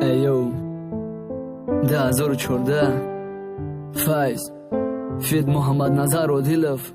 ایو 2014 فایز فید محمد نظر و دیلف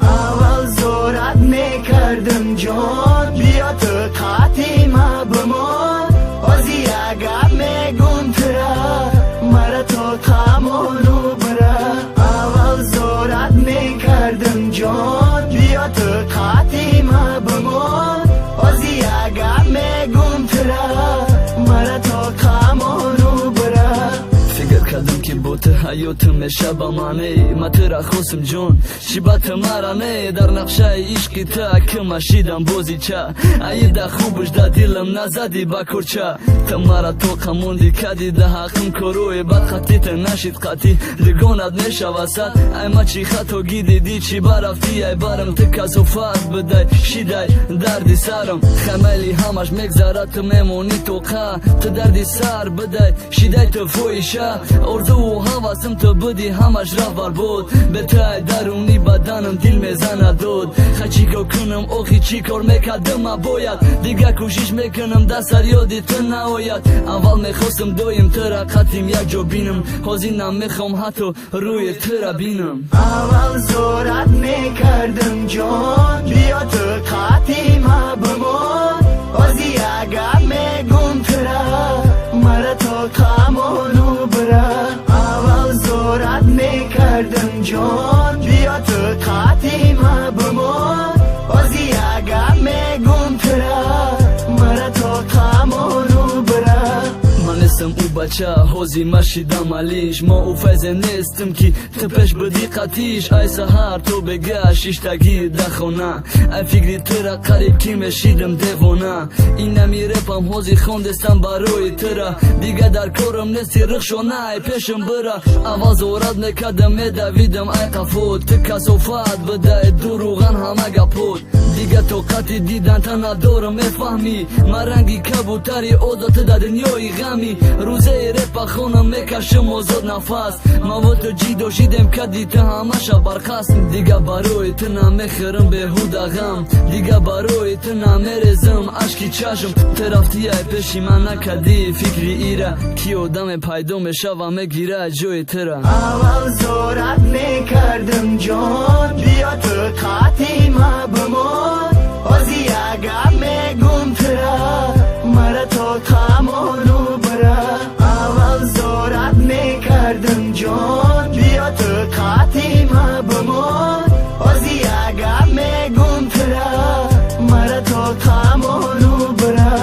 اول زورت میکردم جان بیا تو قاتیمه بمان بازی اگر میگم ترا مرا تو قامونو برا اول زورت میکردم جان بیا تو قاتیمه بمان بازی اگر میگم ترا مرا تو قامونو برا فکر کردم که بوت حیاتم شب منه ما ترا خوستم جون شبات مرانه در نقشه عشقی تا که مشیدم بازی چه ای ده خوبش ده دیلم نزدی با کرچه تا مرا تو قموندی کدی ده حقم کروی بد خطیت نشید قطی دگونت میشه وسط ای ما چی خطو گیدی دی چی برفتی ای برم تکا صفات بدای شیدای دردی سرم خمالی همش مگذرت میمونی تو قا تو دردی سر بدای شیدای تو فویشه ارزو و حواسم تو بودی همش رفت بر بود به تای درونی بدنم دیل میزنه دود خچی که کنم اوخی چی کار میکردم باید دیگه کوشش میکنم دست یادی تو نهاید اول میخواستم دویم ترا قطیم یک جا بینم حاضینم میخوام حتی روی ترا بینم اول زورت میکردم جان بیا تو قاتیمه بمان بازی اگر میگم ترا مرا تو قامونو برا اول زورت میکردم جان بیا تو قاتیمه بمان بازی اگر میگم ترا مرا تو قامونو برا من اسم او بچه حوزی مشیدم علیش ما او فیضه نیستم که تپش بدی قطیش ای سهر تو بگه شیشتگی دخونه ای فکری ترا قریب کی مشیدم دیوانه این نمی رپم حوزی خوندستم برای ترا دیگه در کارم نیستی رخشانه ای پیشم برا اول زورت میکدم میدویدم ای قفود تکا صفات بده دروغن همه گپود دیگه تو قطی دیدن تا ندارم میفهمی من رنگی کبوتری آزاد در دنیای غمی روزه رپ خونم میکشم آزاد نفس ما و تو جی داشیدم کدی تا همش برخست دیگه برای تو نمیخرم به هودا غم دیگه برای تو نمیرزم عشقی چشم ترفتی ای پیشی من نکدی فکری ایره کی آدم پیدا میشه و میگیره جای ترا اول زورت میکردم جان بیا تو قاتیمه بمان بازی اگر میگم ترا مرا تو قامونو برا اول زورت میکردم جان بیا تو قاتیمه بمان بازی اگر میگم ترا مرا تو قامونو برا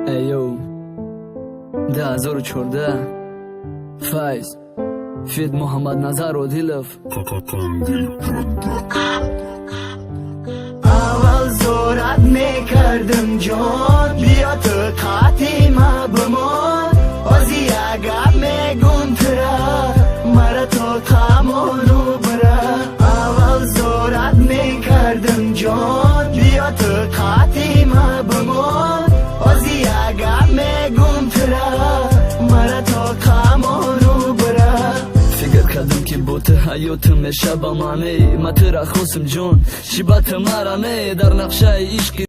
ایو 2014 فایز فید محمد نظر و دیلف اول زورت میکردم جان بیا تو قاتیمه بمان بازی اگر میگم ترا مرا تو قامونو برا اول زورت میکردم جان بیا تو قاتیمه بمان بازی اگر میگم ترا مرا تو قامونو برا فکر کردم که بوت حیاتم شب منه ما ترا خوستم جون شبات مرانه در نقشه عشقی